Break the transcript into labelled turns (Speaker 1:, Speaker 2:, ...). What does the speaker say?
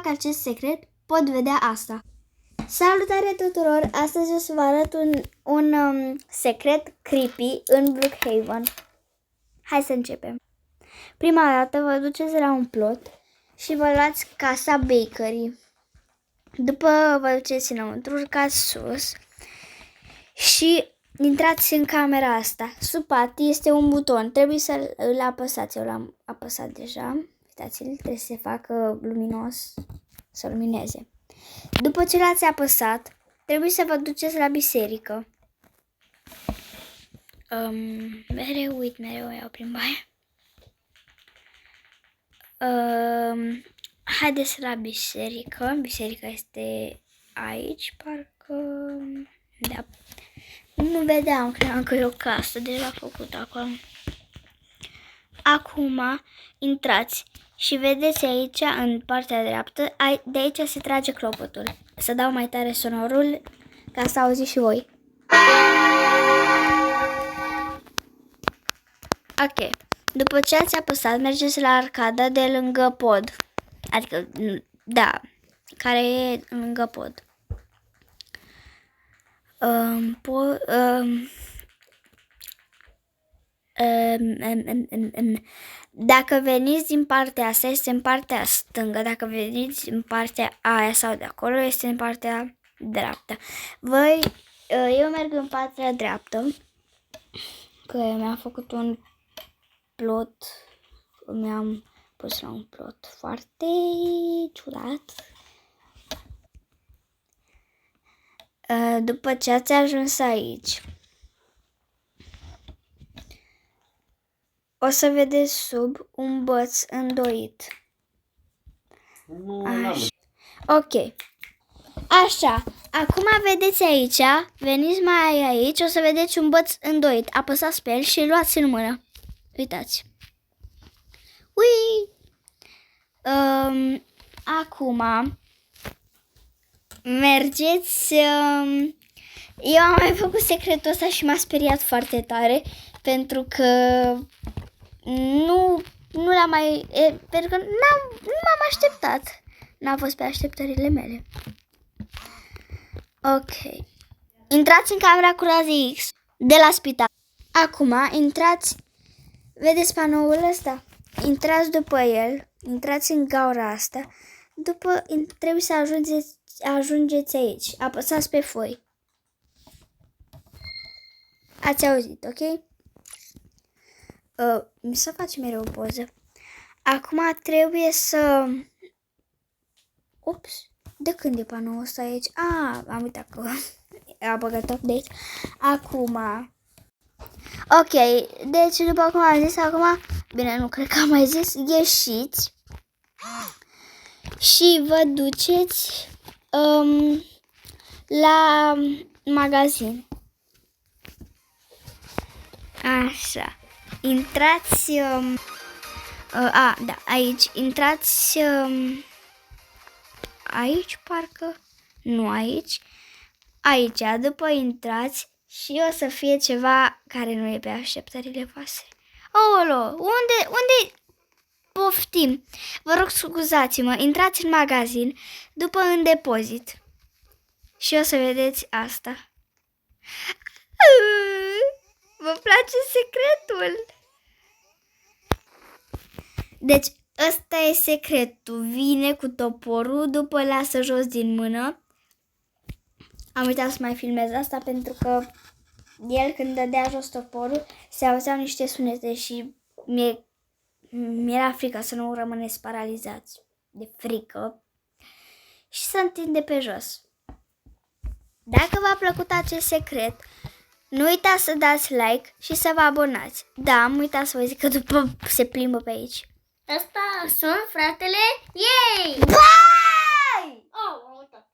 Speaker 1: acest secret, pot vedea asta. Salutare tuturor! Astăzi o să vă arăt un secret creepy în Brookhaven. Hai să începem. Prima dată vă duceți la un plot și vă luați casa bakery. După vă duceți înăuntru, urcați sus și intrați în camera asta. Sub pat este un buton, trebuie să îl apăsați. Eu l-am apăsat deja. Uitați-l, trebuie să se facă luminos, să lumineze. După ce l-ați apăsat, trebuie să vă duceți la biserică. Mereu iau prin baie. Haideți la biserică. Biserica este aici, parcă... Da. Nu vedeam, credeam că e o casă, deja făcută acolo. Acum intrați și vedeți aici, în partea dreaptă, de aici se trage clopotul. Să dau mai tare sonorul ca să auziți și voi. Ok. După ce ați apăsat, mergeți la arcada de lângă pod. Adică, da, care e lângă pod. Dacă veniți din partea asta, este în partea stângă. Dacă veniți în partea aia sau de acolo, este în partea dreaptă. Eu merg în partea dreaptă, că mi-am făcut un plot, mi-am pus la un plot foarte ciudat. După ce ați ajuns aici, o să vedeți sub un băț îndoit. Așa. Ok. Așa. Acum vedeți aici, veniți mai aici, o să vedeți un băț îndoit. Apăsați pe el și îl luați în mână. Uitați. Ui! Acum mergeți. Eu am mai făcut secretul ăsta și m-a speriat foarte tare, pentru că nu l-am mai... pentru că nu m-am așteptat. N-a fost pe așteptările mele. Ok. Intrați în camera cu raze X de la spital. Acum intrați, vedeți panoul ăsta? Intrați după el, intrați în gaura asta. După trebuie să ajungeți aici. Apăsați pe foi. Ați auzit, ok? Să faci mereu o poză. Acum trebuie să... Ups! De când e panoul ăsta aici? Am uitat că a băgat update. Acum... Ok, deci după cum am zis, acum... Bine, nu cred că am mai zis. Ieșiți și vă duceți la magazin. Așa. Intrați... da, aici. Intrați... aici, parcă? Nu aici. Aici. După intrați și o să fie ceva care nu e pe așteptările voastre. Olo, unde? Poftim. Vă rog, scuzați-mă. Intrați în magazin, după în depozit. Și o să vedeți asta. Vă place secretul? Deci, ăsta e secretul. Vine cu toporul, după lasă jos din mână. Am uitat să mai filmez asta pentru că el, când dădea jos toporul, se auzeau niște sunete și mi-era frică să nu rămâneți paralizați de frică și să întinde pe jos. Dacă v-a plăcut acest secret, nu uitați să dați like și să vă abonați. Da, am uitat să vă zic că după se plimbă pe aici.
Speaker 2: Asta sunt fratele ei!
Speaker 1: Bye!
Speaker 2: Oh, am uitat.